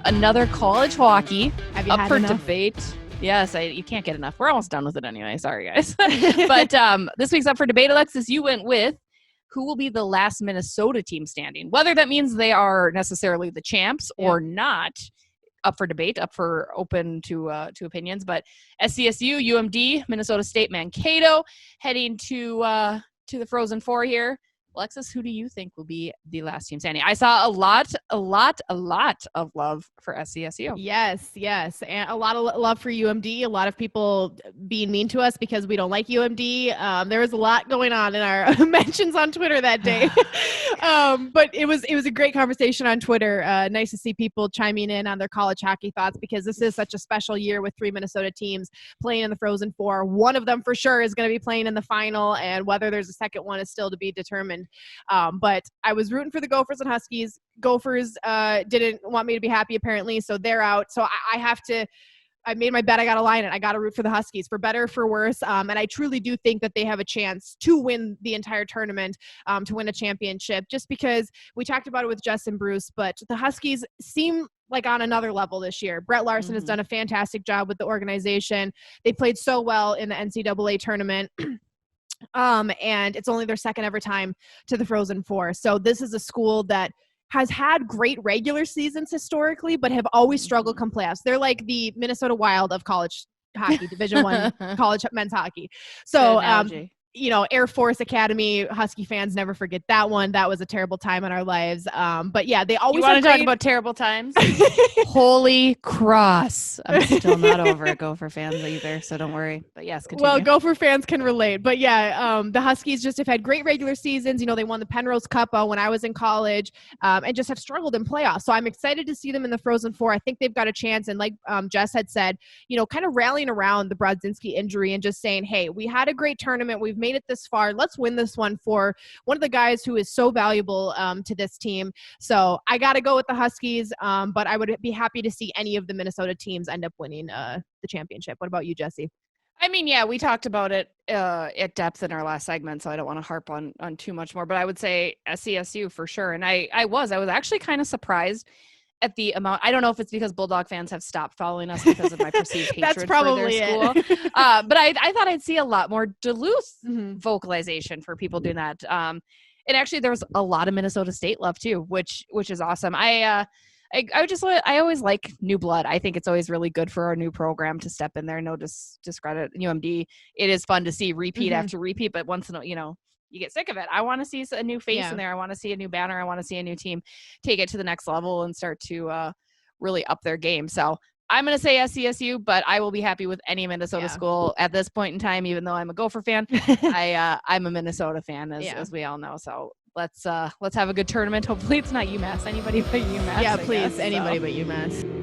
another college hockey Have you up had for enough? debate. Yes, you can't get enough. We're almost done with it anyway. Sorry, guys. But this week's up for debate. Alexis, you went with who will be the last Minnesota team standing. Whether that means they are necessarily the champs or not, up for debate, up for open to opinions. But SCSU, UMD, Minnesota State, Mankato, heading to the Frozen Four here. Alexis, who do you think will be the last team standing? I saw a lot of love for SCSU. Yes. And a lot of love for UMD. A lot of people being mean to us because we don't like UMD. There was a lot going on in our mentions on Twitter that day. But it was a great conversation on Twitter. Nice to see people chiming in on their college hockey thoughts because this is such a special year with 3 Minnesota teams playing in the Frozen Four. One of them for sure is going to be playing in the final, and whether there's a second one is still to be determined. But I was rooting for the Gophers and Huskies. Gophers didn't want me to be happy, apparently, so they're out. So I made my bet. I got to line it. I got to root for the Huskies, for better, for worse. And I truly do think that they have a chance to win the entire tournament, to win a championship, just because we talked about it with Jess and Bruce, but the Huskies seem like on another level this year. Brett Larson has done a fantastic job with the organization. They played so well in the NCAA tournament. And it's only their second ever time to the Frozen Four. So this is a school that has had great regular seasons historically, but have always struggled come playoffs. They're like the Minnesota Wild of college hockey, Division I college men's hockey. So, Air Force Academy, Husky fans never forget that one. That was a terrible time in our lives. But yeah, they always want to talk about terrible times. Holy cross. I'm still not over it, Gopher fans either, so don't worry. But yes, continue. Well, Gopher fans can relate. But yeah, the Huskies just have had great regular seasons. They won the Penrose Cup when I was in college, and just have struggled in playoffs. So I'm excited to see them in the Frozen Four. I think they've got a chance. And like Jess had said, kind of rallying around the Brodzinski injury and just saying, hey, we had a great tournament. We've made it this far. Let's win this one for one of the guys who is so valuable to this team. So I got to go with the Huskies, but I would be happy to see any of the Minnesota teams end up winning the championship. What about you, Jesse? I mean, yeah, we talked about it at depth in our last segment, so I don't want to harp on too much more, but I would say SCSU for sure. And I was actually kind of surprised at the amount. I don't know if it's because Bulldog fans have stopped following us because of my perceived hatred That's probably for their school. But I thought I'd see a lot more Duluth vocalization for people doing that. And actually, there was a lot of Minnesota State love too, which is awesome. I always like new blood. I think it's always really good for our new program to step in there. No discredit UMD. It is fun to see repeat after repeat, but once in a, you get sick of it. I want to see a new face in there. I want to see a new banner. I want to see a new team take it to the next level and start to really up their game. So I'm going to say SCSU, but I will be happy with any Minnesota school at this point in time, even though I'm a Gopher fan. I'm a Minnesota fan, as we all know. So let's have a good tournament. Hopefully it's not UMass. Anybody but UMass. Yeah, please. Anybody but UMass.